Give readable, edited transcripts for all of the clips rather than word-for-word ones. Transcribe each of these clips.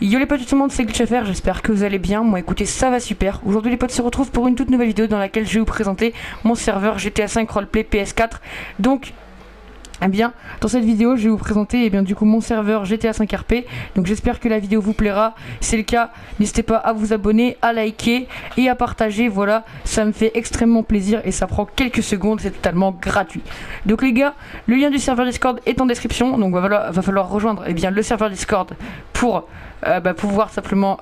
Yo les potes, tout le monde, c'est GlitchFR, j'espère que vous allez bien. Moi écoutez, ça va super. Aujourd'hui les potes se retrouvent pour une toute nouvelle vidéo dans laquelle je vais vous présenter mon serveur GTA 5 Roleplay PS4. Donc, eh bien, dans cette vidéo, je vais vous présenter du coup mon serveur GTA 5 RP. Donc j'espère que la vidéo vous plaira. Si c'est le cas, n'hésitez pas à vous abonner, à liker et à partager. Voilà, ça me fait extrêmement plaisir et ça prend quelques secondes, c'est totalement gratuit. Donc les gars, le lien du serveur Discord est en description. Donc va falloir rejoindre le serveur Discord pour pouvoir simplement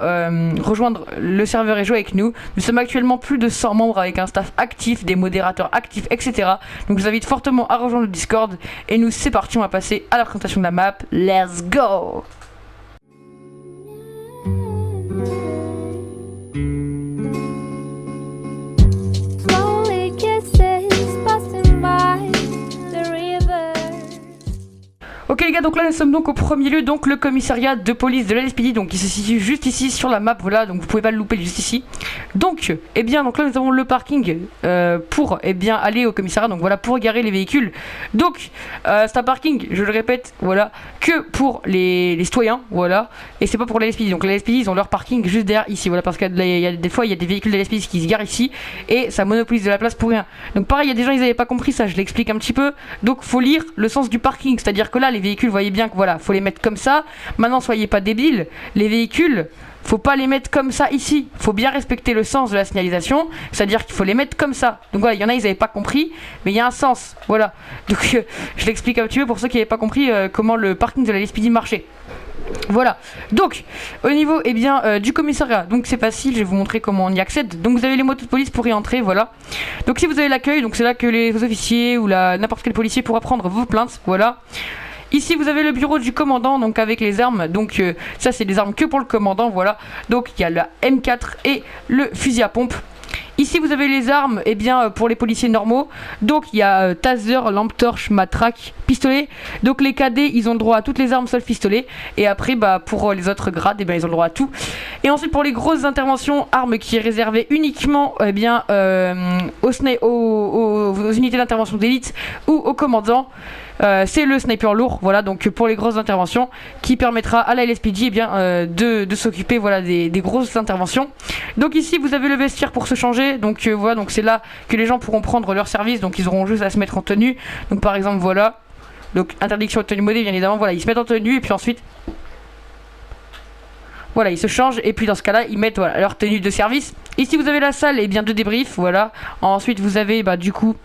rejoindre le serveur et jouer avec nous. Nous sommes actuellement plus de 100 membres avec un staff actif, des modérateurs actifs, etc. Donc je vous invite fortement à rejoindre le Discord. Et nous, c'est parti, on va passer à la présentation de la map. Let's go! Ok les gars, donc là nous sommes donc au premier lieu, donc le commissariat de police de la LSPD, donc qui se situe juste ici sur la map, voilà, donc vous pouvez pas le louper juste ici. Donc, donc là nous avons le parking pour aller au commissariat, donc voilà, pour garer les véhicules. Donc c'est un parking, je le répète, voilà, que pour les citoyens, voilà, et c'est pas pour la LSPD. Donc la LSPD ils ont leur parking juste derrière ici, voilà, parce que des fois il y a des véhicules de la LSPD qui se garent ici et ça monopolise de la place pour rien. Donc pareil, il y a des gens ils avaient pas compris ça, je l'explique un petit peu. Donc faut lire le sens du parking, c'est-à-dire que là les véhicules, voyez bien que voilà, faut les mettre comme ça. Maintenant, soyez pas débiles, les véhicules, faut pas les mettre comme ça ici. Faut bien respecter le sens de la signalisation, c'est-à-dire qu'il faut les mettre comme ça. Donc voilà, il y en a, ils avaient pas compris, mais il y a un sens, voilà. Donc je l'explique un petit peu pour ceux qui n'avaient pas compris comment le parking de la LSPD marchait. Voilà, donc au niveau du commissariat, donc c'est facile, je vais vous montrer comment on y accède. Donc vous avez les motos de police pour y entrer, voilà. Donc si vous avez l'accueil, donc c'est là que les officiers ou n'importe quel policier pourra prendre vos plaintes, voilà. Ici vous avez le bureau du commandant, donc avec les armes, donc ça c'est des armes que pour le commandant, voilà. Donc il y a la M4 et le fusil à pompe. Ici vous avez les armes pour les policiers normaux. Donc il y a taser, lampe torche, matraque, pistolet. Donc les cadets ils ont le droit à toutes les armes sauf pistolet. Et après pour les autres grades ils ont le droit à tout. Et ensuite pour les grosses interventions, armes qui est réservée uniquement aux unités d'intervention d'élite ou aux commandants. C'est le sniper lourd, voilà, donc pour les grosses interventions qui permettra à la LSPD de s'occuper des grosses interventions. Donc ici vous avez le vestiaire pour se changer, donc voilà, donc c'est là que les gens pourront prendre leur service, donc ils auront juste à se mettre en tenue. Donc par exemple voilà, donc interdiction de tenue modée bien évidemment, voilà, ils se mettent en tenue et puis ensuite voilà, ils se changent et puis dans ce cas-là, ils mettent leur tenue de service. Ici vous avez la salle de débrief, voilà. Ensuite vous avez du coup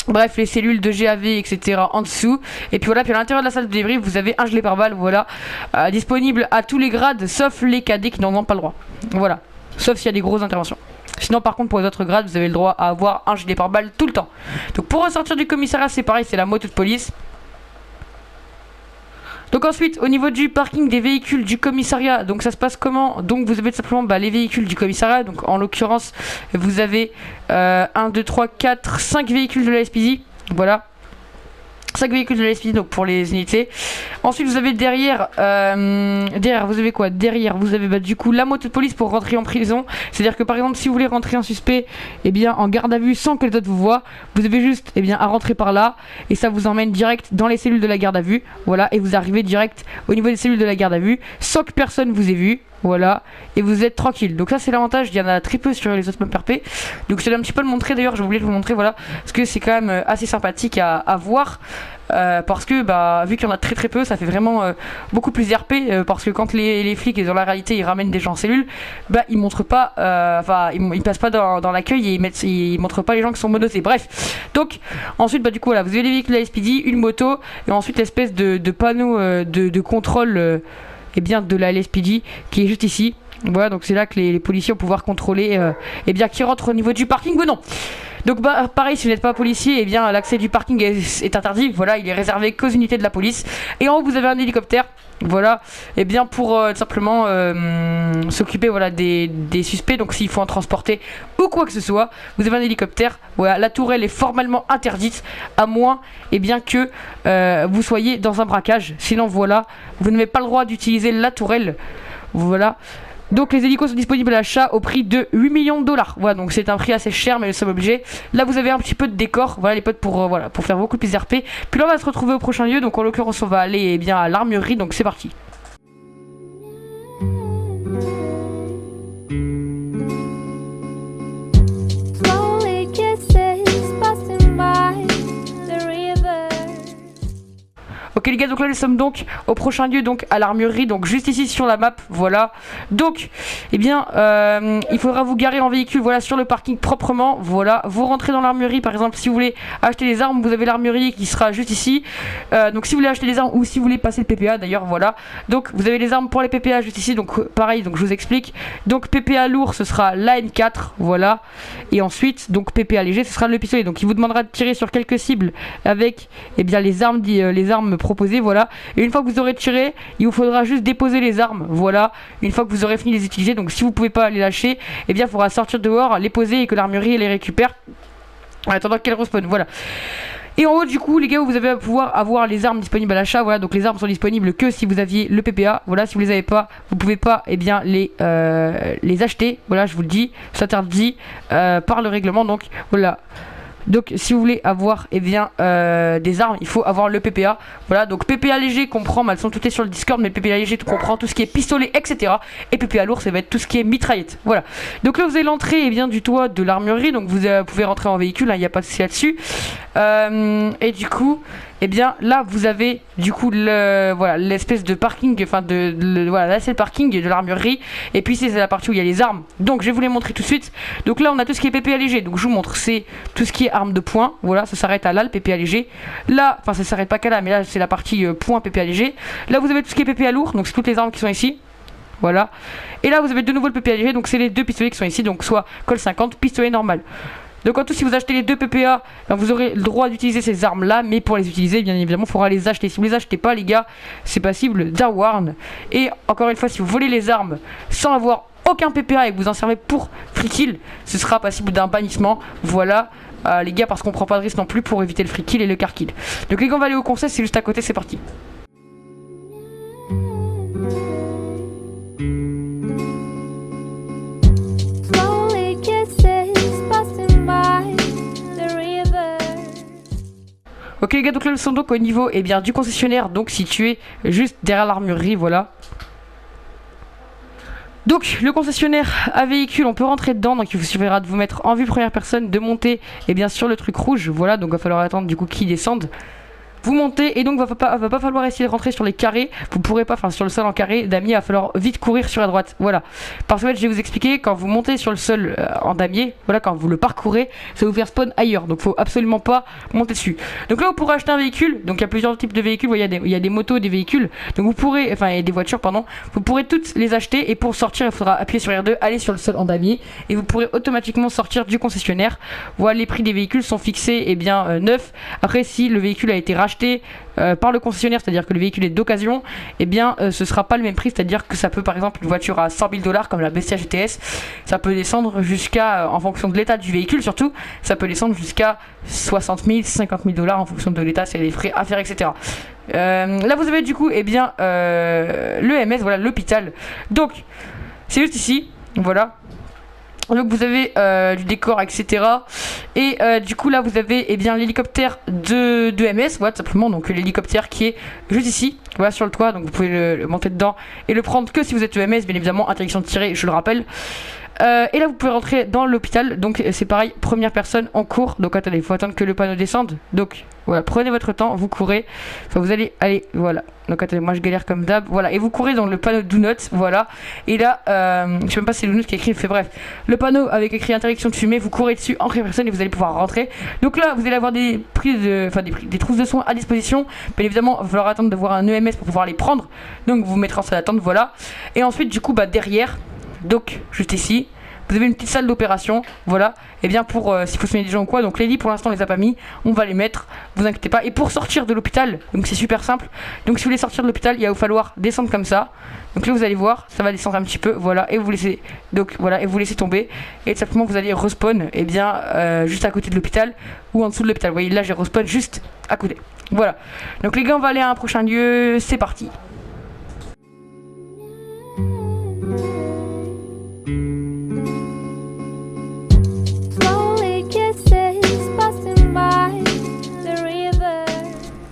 bref, les cellules de GAV, etc. en dessous. Et puis voilà, puis à l'intérieur de la salle de débrief, vous avez un gilet pare-balles, voilà, disponible à tous les grades, sauf les cadets qui n'en ont pas le droit. Voilà, sauf s'il y a des grosses interventions. Sinon, par contre, pour les autres grades, vous avez le droit à avoir un gilet pare-balles tout le temps. Donc pour ressortir du commissariat, c'est pareil, c'est la moto de police. Donc ensuite, au niveau du parking des véhicules du commissariat, donc ça se passe comment? Donc vous avez tout simplement les véhicules du commissariat. Donc en l'occurrence, vous avez 1, 2, 3, 4, 5 véhicules de la LSPD. Voilà. 5 véhicules de la LSPD donc pour les unités. Ensuite vous avez derrière vous avez quoi? Derrière vous avez du coup la moto de police pour rentrer en prison. C'est à dire que par exemple si vous voulez rentrer un suspect en garde à vue sans que les autres vous voient, vous avez juste à rentrer par là et ça vous emmène direct dans les cellules de la garde à vue. Voilà, et vous arrivez direct au niveau des cellules de la garde à vue sans que personne vous ait vu. Voilà, et vous êtes tranquille. Donc ça c'est l'avantage, il y en a très peu sur les autres maps RP. Donc je vais un petit peu le montrer d'ailleurs, j'ai oublié de vous montrer, voilà. Parce que c'est quand même assez sympathique à voir. Parce que vu qu'il y en a très très peu, ça fait vraiment beaucoup plus RP. Parce que quand les flics dans la réalité ils ramènent des gens en cellule, ils montrent pas, ils passent pas dans l'accueil et ils montrent pas les gens qui sont menottés. Bref, donc ensuite du coup voilà, vous avez les véhicules de la SPD, une moto et ensuite l'espèce de panneau de contrôle de la LSPD qui est juste ici. Voilà, donc c'est là que les policiers vont pouvoir contrôler qui rentrent au niveau du parking ou non. Donc pareil, si vous n'êtes pas policier, l'accès du parking est interdit. Voilà, il est réservé qu'aux unités de la police. Et en haut vous avez un hélicoptère. Voilà, pour simplement s'occuper des suspects. Donc s'il faut en transporter ou quoi que ce soit, vous avez un hélicoptère. Voilà, la tourelle est formellement interdite à moins que vous soyez dans un braquage. Sinon voilà, vous n'avez pas le droit d'utiliser la tourelle. Voilà. Donc les hélicos sont disponibles à l'achat au prix de 8 millions de dollars. Voilà, donc c'est un prix assez cher, mais nous sommes obligés. Là, vous avez un petit peu de décor, voilà les potes, pour voilà, pour faire beaucoup plus RP. Puis là, on va se retrouver au prochain lieu. Donc en l'occurrence, on va aller eh bien à l'armurerie. Donc c'est parti. Ok les gars, donc là nous sommes donc au prochain lieu, donc à l'armurerie, donc juste ici sur la map, voilà. Donc, eh bien, il faudra vous garer en véhicule, voilà, sur le parking proprement, voilà. Vous rentrez dans l'armurerie, par exemple, si vous voulez acheter des armes, vous avez l'armurerie qui sera juste ici. Donc si vous voulez acheter des armes ou si vous voulez passer le PPA, d'ailleurs, voilà. Donc vous avez les armes pour les PPA juste ici, donc pareil, donc je vous explique. Donc PPA lourd, ce sera la N4, voilà. Et ensuite, donc PPA léger, ce sera le pistolet. Donc il vous demandera de tirer sur quelques cibles avec, eh bien, les armes proposées, voilà. Et une fois que vous aurez tiré, il vous faudra juste déposer les armes, voilà. Une fois que vous aurez fini de les utiliser, donc si vous pouvez pas les lâcher, eh bien il faudra sortir dehors, les poser et que l'armurerie les récupère en attendant qu'elles respawnent, voilà. Et en haut, du coup, les gars, vous allez pouvoir avoir les armes disponibles à l'achat. Voilà, donc les armes sont disponibles que si vous aviez le PPA. Voilà, si vous les avez pas, vous pouvez pas, eh bien, les acheter. Voilà, je vous le dis, c'est interdit par le règlement. Donc voilà. Donc si vous voulez avoir eh bien, des armes, il faut avoir le PPA. Voilà, donc PPA léger comprend, elles sont toutes sur le Discord, mais PPA léger comprend tout ce qui est pistolet, etc. Et PPA lourd, ça va être tout ce qui est mitraillette. Voilà. Donc là, vous avez l'entrée eh bien, du toit de l'armurerie, donc vous pouvez rentrer en véhicule, il n'y a pas de souci là-dessus. Et du coup, et eh bien là vous avez du coup voilà l'espèce de parking, enfin voilà, là c'est le parking de l'armurerie, et puis c'est la partie où il y a les armes. Donc je vais vous les montrer tout de suite. Donc là on a tout ce qui est PPA léger, donc je vous montre, c'est tout ce qui est arme de poing, voilà, ça s'arrête à là le PPA léger. Là, enfin ça s'arrête pas qu'à là, mais là c'est la partie point PPA léger. Là vous avez tout ce qui est PPA lourd, donc c'est toutes les armes qui sont ici. Voilà. Et là vous avez de nouveau le PPA léger, donc c'est les deux pistolets qui sont ici, donc soit Col 50, pistolet normal. Donc en tout, si vous achetez les deux PPA, ben vous aurez le droit d'utiliser ces armes là, mais pour les utiliser, bien évidemment, il faudra les acheter. Si vous les achetez pas, les gars, c'est passible d'un warn. Et encore une fois, si vous volez les armes sans avoir aucun PPA et que vous en servez pour free kill, ce sera passible d'un bannissement. Voilà. Les gars, parce qu'on prend pas de risque non plus pour éviter le free kill et le car kill. Donc les gars, on va aller au conseil, c'est juste à côté, c'est parti. Ok les gars, donc là nous sommes donc au niveau eh bien, du concessionnaire, donc situé juste derrière l'armurerie, voilà. Donc le concessionnaire à véhicule, on peut rentrer dedans, donc il vous suffira de vous mettre en vue première personne, de monter eh bien, sur le truc rouge, voilà, donc il va falloir attendre du coup qu'il descende. Vous montez et donc va pas falloir essayer de rentrer sur les carrés, vous pourrez pas, enfin sur le sol en carré, damier, il va falloir vite courir sur la droite, voilà. Parce que en fait, je vais vous expliquer, quand vous montez sur le sol en damier, voilà, quand vous le parcourez, ça va vous faire spawn ailleurs, donc faut absolument pas monter dessus. Donc là vous pourrez acheter un véhicule, donc il y a plusieurs types de véhicules, il y a des motos, des véhicules, donc vous pourrez, enfin il y a des voitures pardon, vous pourrez toutes les acheter et pour sortir il faudra appuyer sur R2, aller sur le sol en damier et vous pourrez automatiquement sortir du concessionnaire. Voilà, les prix des véhicules sont fixés eh bien neufs. Après si le véhicule a été racheté par le concessionnaire, c'est-à-dire que le véhicule est d'occasion, et eh bien ce sera pas le même prix, c'est-à-dire que ça peut par exemple une voiture à 100 000 $ comme la Bestia GTS, ça peut descendre jusqu'à, en fonction de l'état du véhicule surtout, ça peut descendre jusqu'à 60 000, 50 000 $ en fonction de l'état, c'est les frais à faire, etc. Là vous avez du coup eh bien l'EMS, voilà l'hôpital, donc c'est juste ici, voilà. Donc vous avez du décor, etc. Et du coup là vous avez eh bien l'hélicoptère de MS, voilà tout simplement, donc l'hélicoptère qui est juste ici, voilà sur le toit, donc vous pouvez le monter dedans et le prendre que si vous êtes EMS, bien évidemment, interdiction de tirer, je le rappelle. Et là vous pouvez rentrer dans l'hôpital, donc c'est pareil, première personne en cours, donc attendez, il faut attendre que le panneau descende, donc voilà, prenez votre temps, vous courez, enfin vous allez, voilà, donc attendez, moi je galère comme d'hab, voilà, et vous courez dans le panneau do not, voilà, et là, je sais même pas si c'est le do not qui est écrit, fait bref, le panneau avec écrit interdiction de fumer, vous courez dessus en première personne et vous allez pouvoir rentrer, donc là vous allez avoir des prises des trousses de soins à disposition, bien évidemment, il va falloir attendre de voir un EMS pour pouvoir les prendre, donc vous vous mettrez en salle d'attente, voilà, et ensuite du coup, bah derrière, donc juste ici vous avez une petite salle d'opération, voilà, et bien pour s'il faut soigner des gens ou quoi, donc les lits pour l'instant on les a pas mis, on va les mettre, vous inquiétez pas. Et pour sortir de l'hôpital, donc c'est super simple, donc si vous voulez sortir de l'hôpital, il va vous falloir descendre comme ça, donc là vous allez voir, ça va descendre un petit peu, voilà, et vous laissez, donc voilà, et vous laissez tomber, et tout simplement vous allez respawn, et bien juste à côté de l'hôpital, ou en dessous de l'hôpital, vous voyez là j'ai respawn juste à côté, voilà, donc les gars on va aller à un prochain lieu, c'est parti.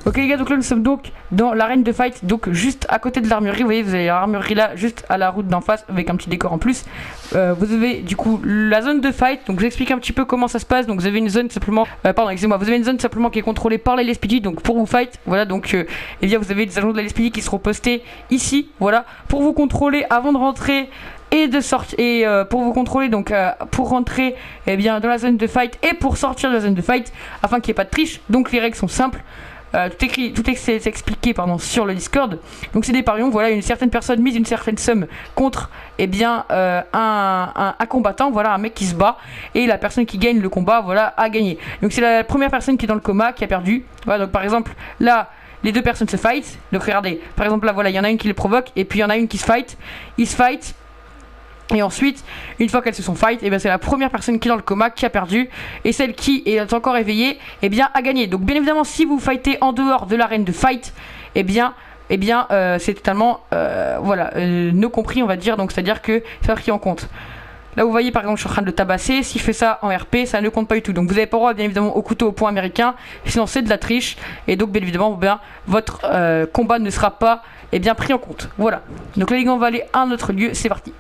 Ok les gars, donc là nous sommes donc dans l'arène de fight, donc juste à côté de l'armurerie. Vous voyez, vous avez l'armurerie là, juste à la route d'en face, avec un petit décor en plus. Vous avez du coup la zone de fight, donc je vous explique un petit peu comment ça se passe. Donc vous avez une zone simplement, pardon, excusez-moi, vous avez une zone simplement qui est contrôlée par les LSPD, donc pour vous fight, voilà, donc eh bien vous avez des agents de la LSPD qui seront postés ici, voilà, pour vous contrôler avant de rentrer et de sortir, et pour vous contrôler, donc pour rentrer eh bien dans la zone de fight et pour sortir de la zone de fight, afin qu'il n'y ait pas de triche. Donc les règles sont simples. Tout est expliqué pardon, sur le Discord. Donc c'est des parions, voilà, une certaine personne mise une certaine somme contre eh bien, un combattant, voilà, un mec qui se bat, et la personne qui gagne le combat, voilà, a gagné. Donc c'est la première personne qui est dans le coma qui a perdu. Voilà, donc par exemple là les deux personnes se fight. Donc regardez, par exemple là voilà, il y en a une qui le provoque et puis il y en a une qui se fight. Ils se fight. Et ensuite, une fois qu'elles se sont fight, et bien c'est la première personne qui est dans le coma qui a perdu, et celle qui est encore éveillée, et bien a gagné. Donc bien évidemment, si vous fightez en dehors de l'arène de fight, et bien c'est totalement voilà, no compris on va dire. Donc c'est à dire que c'est pas pris en compte. Là vous voyez par exemple je suis en train de le tabasser. S'il fait ça en RP, ça ne compte pas du tout. Donc vous n'avez pas le droit bien évidemment au couteau au poing américain, sinon c'est de la triche. Et donc bien évidemment bien, votre combat ne sera pas bien pris en compte. Voilà. Donc là les gars, on va aller à un autre lieu, c'est parti.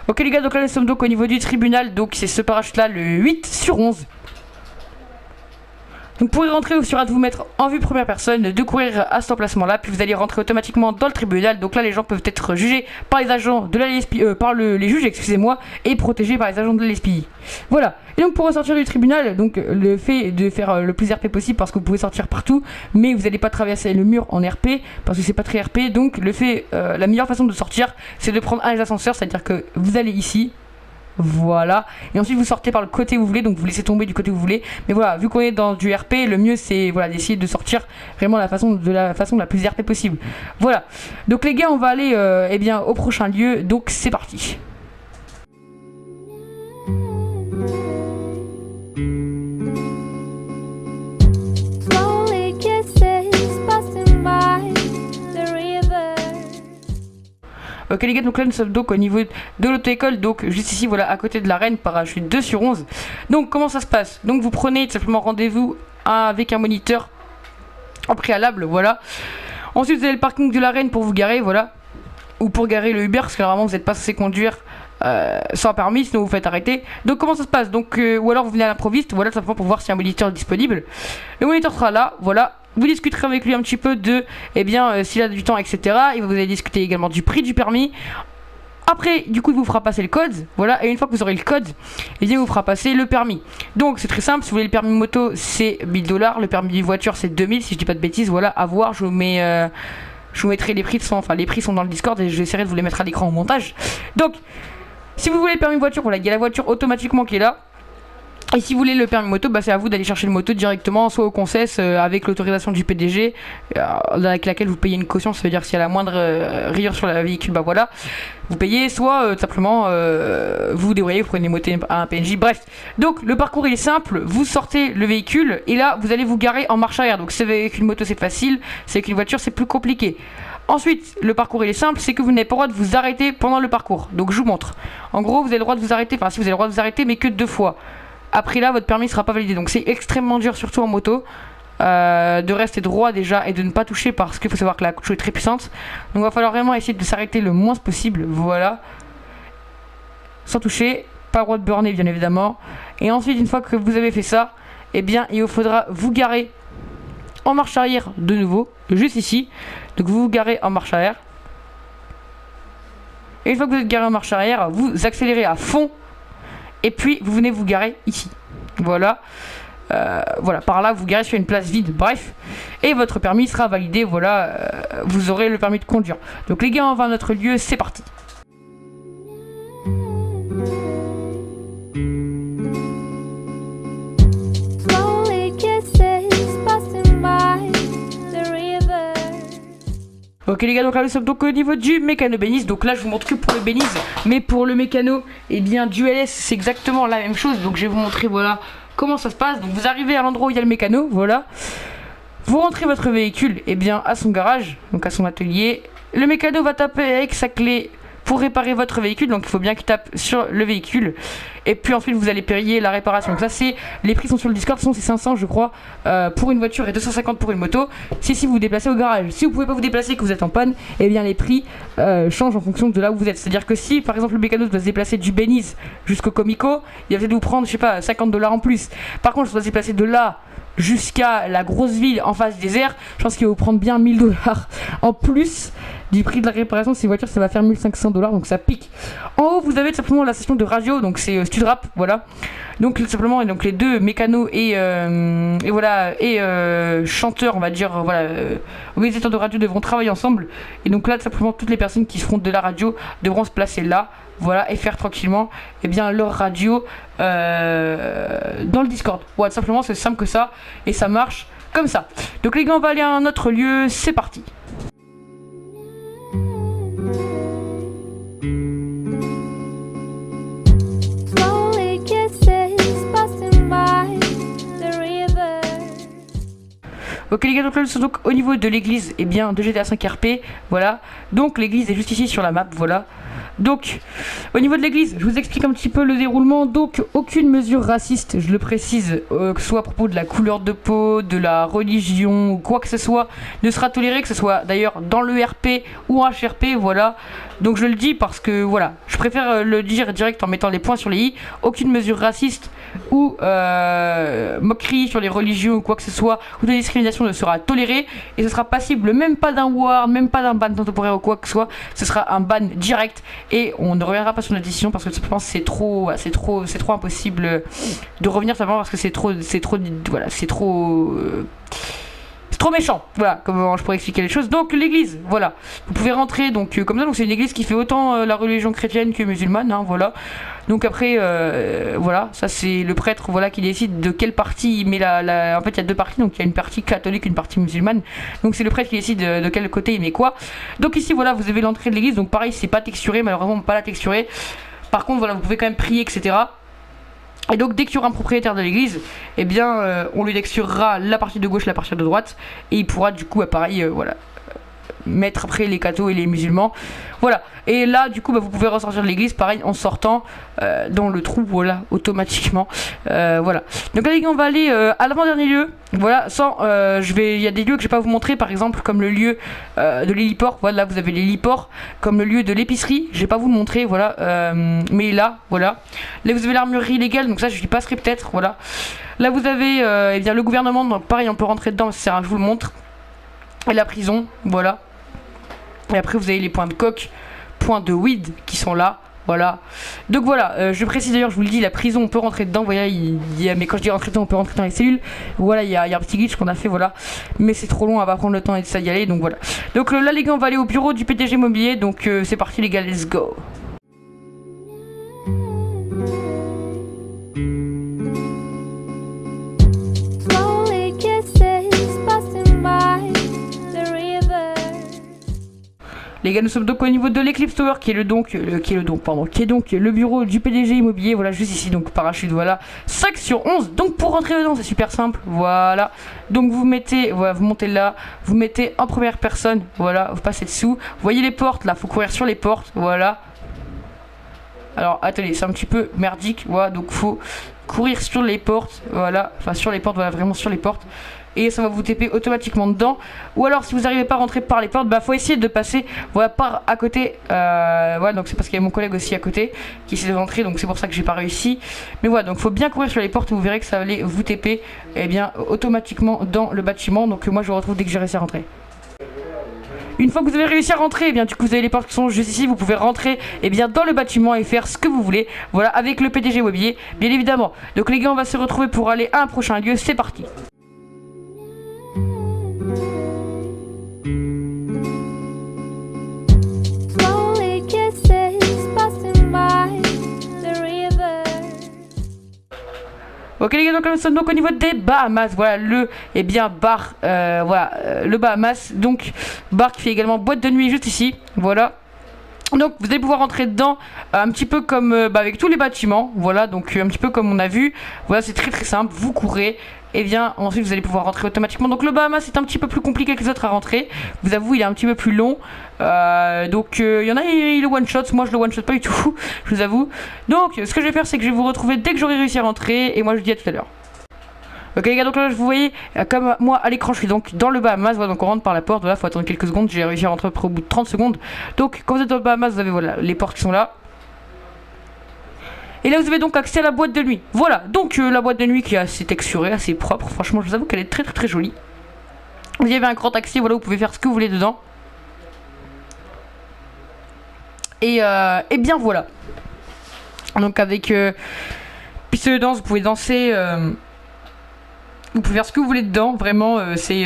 Ok les gars, donc là nous sommes donc au niveau du tribunal, donc c'est ce parachute là, le 8/11. Donc pour y rentrer, il suffira de vous mettre en vue première personne, de courir à cet emplacement-là, puis vous allez rentrer automatiquement dans le tribunal. Donc là, les gens peuvent être jugés par les agents de la LSPI, les juges, excusez-moi, et protégés par les agents de la LSPI. Voilà. Et donc pour ressortir du tribunal, donc le fait de faire le plus RP possible, parce que vous pouvez sortir partout, mais vous n'allez pas traverser le mur en RP, parce que c'est pas très RP. Donc la meilleure façon de sortir, c'est de prendre un des ascenseurs, c'est-à-dire que vous allez ici. Voilà, et ensuite vous sortez par le côté où vous voulez, donc vous laissez tomber du côté où vous voulez. Mais voilà, vu qu'on est dans du RP, le mieux c'est voilà, d'essayer de sortir vraiment de la façon la plus RP possible. Voilà, donc les gars, on va aller au prochain lieu, donc c'est parti. Ok les gars, donc là nous sommes donc au niveau de l'auto-école, donc juste ici, voilà, à côté de l'arène, parachute 2/11. Donc comment ça se passe? Donc vous prenez tout simplement rendez-vous avec un moniteur en préalable, voilà. Ensuite vous avez le parking de l'arène pour vous garer, voilà. Ou pour garer le Uber, parce que normalement vous n'êtes pas censé conduire sans permis, sinon vous faites arrêter. Donc comment ça se passe? Donc ou alors vous venez à l'improviste, voilà, simplement pour voir si un moniteur est disponible. Le moniteur sera là, voilà. Vous discuterez avec lui un petit peu de, s'il a du temps, etc. Et vous allez discuter également du prix du permis. Après, du coup, il vous fera passer le code, voilà. Et une fois que vous aurez le code, il vous fera passer le permis. Donc c'est très simple. Si vous voulez le permis moto, c'est 1000 $. Le permis voiture, c'est 2000, si je dis pas de bêtises. Voilà, à voir. Je vous mettrai les prix. Les prix sont dans le Discord et j'essaierai de vous les mettre à l'écran au montage. Donc, si vous voulez le permis voiture, voilà, il y a la voiture automatiquement qui est là. Et si vous voulez le permis moto, c'est à vous d'aller chercher le moto directement, soit au concess avec l'autorisation du PDG, avec laquelle vous payez une caution. Ça veut dire que s'il y a la moindre rayure sur le véhicule, voilà, vous payez, soit simplement vous débrouillez, vous prenez une moto à un PNJ, bref. Donc le parcours il est simple, vous sortez le véhicule et là vous allez vous garer en marche arrière. Donc c'est avec une moto c'est facile, c'est avec une voiture c'est plus compliqué. Ensuite, le parcours il est simple, c'est que vous n'avez pas le droit de vous arrêter pendant le parcours. Donc je vous montre. En gros, vous avez le droit de vous arrêter, si vous avez le droit de vous arrêter, mais que 2 fois. Après là, votre permis ne sera pas validé. Donc c'est extrêmement dur, surtout en moto, de rester droit déjà et de ne pas toucher, parce qu'il faut savoir que la couche est très puissante. Donc il va falloir vraiment essayer de s'arrêter le moins possible. Voilà. Sans toucher. Pas le droit de burner, bien évidemment. Et ensuite, une fois que vous avez fait ça, il vous faudra vous garer en marche arrière de nouveau. Juste ici. Donc vous vous garez en marche arrière. Et une fois que vous êtes garé en marche arrière, vous accélérez à fond. Et puis vous venez vous garer ici. Voilà. Voilà, par là vous garez sur une place vide, bref. Et votre permis sera validé, voilà. Vous aurez le permis de conduire. Donc les gars, on va à notre lieu, c'est parti. Ok les gars, donc là nous sommes donc au niveau du mécano Béniz. Donc là je vous montre que pour le Béniz, mais pour le mécano, du LS c'est exactement la même chose. Donc je vais vous montrer voilà comment ça se passe. Donc vous arrivez à l'endroit où il y a le mécano, voilà. Vous rentrez votre véhicule à son garage, donc à son atelier. le mécano va taper avec sa clé pour réparer votre véhicule, donc il faut bien qu'il tape sur le véhicule, et puis ensuite vous allez payer la réparation. Donc ça c'est, les prix sont sur le Discord, c'est 500 je crois pour une voiture et 250 pour une moto, si vous vous déplacez au garage. Si vous pouvez pas vous déplacer et que vous êtes en panne, et bien les prix changent en fonction de là où vous êtes. C'est-à-dire que si par exemple le mécano doit se déplacer du Beniz jusqu'au Comico, il va peut-être vous prendre, je sais pas, 50$ en plus. Par contre, je dois se déplacer de là jusqu'à la grosse ville en face des airs, je pense qu'il va vous prendre bien 1000$ en plus du prix de la réparation de ces voitures, ça va faire 1500$, donc ça pique. En haut vous avez tout simplement la station de radio, donc c'est Studrap, voilà. Donc tout simplement, et donc les deux mécanos et voilà, et chanteurs, on va dire, voilà, organisateurs de radio devront travailler ensemble. Et donc là tout simplement toutes les personnes qui feront de la radio devront se placer là, voilà, et faire tranquillement leur radio dans le Discord. Voilà, tout simplement, c'est simple que ça, et ça marche comme ça. Donc les gars, on va aller à un autre lieu, c'est parti. Ok les gars, donc là nous sommes donc au niveau de l'église de GTA 5 RP, voilà. Donc l'église est juste ici sur la map, voilà. Donc, au niveau de l'église, je vous explique un petit peu le déroulement. Donc, aucune mesure raciste, je le précise, que ce soit à propos de la couleur de peau, de la religion ou quoi que ce soit, ne sera toléré, que ce soit d'ailleurs dans le RP ou en HRP, voilà. Donc, je le dis parce que, voilà, je préfère le dire direct en mettant les points sur les i. Aucune mesure raciste ou moquerie sur les religions ou quoi que ce soit, ou de discrimination ne sera tolérée. Et ce sera passible même pas d'un ward, même pas d'un ban temporaire ou quoi que ce soit. Ce sera un ban direct. Et on ne reviendra pas sur notre décision parce que je pense que c'est trop impossible de revenir simplement parce que c'est trop méchant, voilà, comment je pourrais expliquer les choses. Donc l'église, voilà, vous pouvez rentrer donc comme ça, donc c'est une église qui fait autant la religion chrétienne que musulmane, hein, voilà. Donc après, voilà, ça c'est le prêtre, voilà, qui décide de quelle partie il met en fait il y a deux parties, donc il y a une partie catholique, une partie musulmane, donc c'est le prêtre qui décide de quel côté il met quoi. Donc ici voilà, vous avez l'entrée de l'église, donc pareil c'est pas texturé, malheureusement pas la texturer. Par contre voilà, vous pouvez quand même prier, etc. Et donc dès qu'il y aura un propriétaire de l'église, eh bien on lui texturera la partie de gauche, la partie de droite, et il pourra du coup pareil voilà, mettre après les cathos et les musulmans, voilà. Et là du coup vous pouvez ressortir de l'église pareil en sortant dans le trou, voilà, automatiquement, voilà. Donc là les gars, on va aller à l'avant-dernier lieu, voilà, il y a des lieux que je vais pas vous montrer, par exemple comme le lieu de l'héliport, voilà, là vous avez l'héliport, comme le lieu de l'épicerie, je vais pas vous le montrer, voilà, mais là, voilà, là vous avez l'armurerie légale, donc ça je y passerai peut-être, voilà. Là vous avez le gouvernement, donc pareil on peut rentrer dedans, ça sert à rien, je vous le montre, et la prison, voilà. Et après vous avez les points de coke, points de weed qui sont là, voilà. Donc voilà, je précise d'ailleurs, je vous le dis, la prison on peut rentrer dedans, voilà, mais quand je dis rentrer dedans, on peut rentrer dans les cellules, voilà, il y a un petit glitch qu'on a fait, voilà, mais c'est trop long, on va prendre le temps et ça d'y aller, donc voilà. Donc là les gars, on va aller au bureau du PDG immobilier, donc c'est parti les gars, let's go. Les gars, nous sommes donc au niveau de l'Eclipse Tower, qui est donc le bureau du PDG immobilier, voilà, juste ici, donc parachute, voilà, 5/11. Donc pour rentrer dedans, c'est super simple, voilà. Donc vous mettez, voilà, vous montez là, vous mettez en première personne, voilà, vous passez dessous. Vous voyez les portes, là, faut courir sur les portes, voilà. Alors attendez, c'est un petit peu merdique, voilà, donc faut courir sur les portes, voilà, enfin sur les portes, voilà, vraiment sur les portes. Et ça va vous TP automatiquement dedans. Ou alors si vous n'arrivez pas à rentrer par les portes, faut essayer de passer, voilà, par à côté. Voilà, donc c'est parce qu'il y a mon collègue aussi à côté qui essaie de rentrer, donc c'est pour ça que j'ai pas réussi. Mais voilà, donc faut bien courir sur les portes et vous verrez que ça va aller vous TP automatiquement dans le bâtiment. Donc moi je vous retrouve dès que j'ai réussi à rentrer. Une fois que vous avez réussi à rentrer, du coup vous avez les portes qui sont juste ici, vous pouvez rentrer dans le bâtiment et faire ce que vous voulez, voilà, avec le PDG immobilier, bien évidemment. Donc les gars, on va se retrouver pour aller à un prochain lieu, c'est parti. Ok les gars, donc nous sommes donc au niveau des Bahamas, voilà le bar, le Bahamas, donc bar qui fait également boîte de nuit juste ici, voilà. Donc vous allez pouvoir rentrer dedans un petit peu comme avec tous les bâtiments, voilà, donc un petit peu comme on a vu, voilà, c'est très simple, vous courez, et bien ensuite vous allez pouvoir rentrer automatiquement. Donc le Bahamas c'est un petit peu plus compliqué que les autres à rentrer, vous avouez il est un petit peu plus long, donc il y en a il le one shot, moi je le one shot pas du tout, je vous avoue. Donc ce que je vais faire c'est que je vais vous retrouver dès que j'aurai réussi à rentrer, et moi je vous dis à tout à l'heure. Ok les gars, donc là vous voyez comme moi à l'écran je suis donc dans le Bahamas, voilà, donc on rentre par la porte, voilà, faut attendre quelques secondes, j'ai réussi à rentrer au bout de 30 secondes. Donc quand vous êtes dans le Bahamas vous avez voilà les portes qui sont là. Et là vous avez donc accès à la boîte de nuit. Voilà, donc la boîte de nuit qui est assez texturée, assez propre, franchement je vous avoue qu'elle est très jolie. Vous avez un grand accès, voilà, vous pouvez faire ce que vous voulez dedans. Et bien voilà. Donc avec piste de danse, vous pouvez danser... vous pouvez faire ce que vous voulez dedans, vraiment, c'est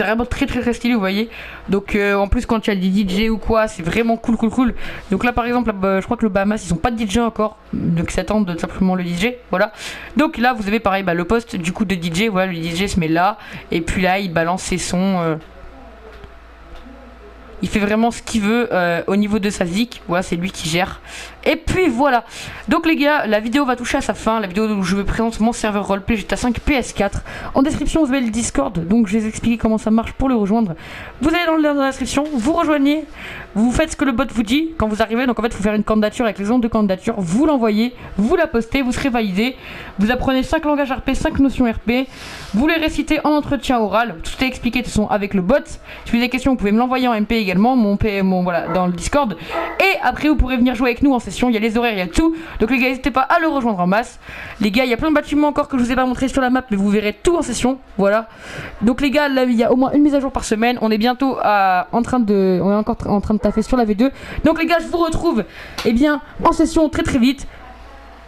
vraiment très stylé, vous voyez. Donc en plus quand il y a des DJ ou quoi, c'est vraiment cool. Donc là par exemple, je crois que le Bahamas, ils ont pas de DJ encore, donc ils attendent simplement le DJ, voilà. Donc là vous avez pareil, le poste du coup de DJ, voilà, le DJ se met là, et puis là il balance ses sons... Il fait vraiment ce qu'il veut au niveau de sa zik. Voilà, c'est lui qui gère. Et puis voilà. Donc les gars, la vidéo va toucher à sa fin. La vidéo où je vous présente mon serveur roleplay GTA 5 PS4. En description, vous avez le Discord. Donc je vais vous expliquer comment ça marche pour le rejoindre. Vous allez dans le lien dans la description. Vous rejoignez. Vous faites ce que le bot vous dit quand vous arrivez. Donc en fait, il faut faire une candidature avec les ondes de candidature. Vous l'envoyez. Vous la postez. Vous serez validé. Vous apprenez 5 langages RP, 5 notions RP. Vous les récitez en entretien oral. Tout est expliqué de toute façon avec le bot. Si vous avez des questions, vous pouvez me l'envoyer en MP également. Voilà, dans le Discord. Et après vous pourrez venir jouer avec nous en session. Il y a les horaires, il y a tout. Donc les gars, n'hésitez pas à le rejoindre en masse. Les gars, il y a plein de bâtiments encore que je vous ai pas montré sur la map, mais vous verrez tout en session. Voilà. Donc les gars, là il y a au moins une mise à jour par semaine. On est bientôt on est encore en train de taffer sur la V2. Donc les gars, je vous retrouve en session très vite.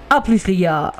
A plus les gars.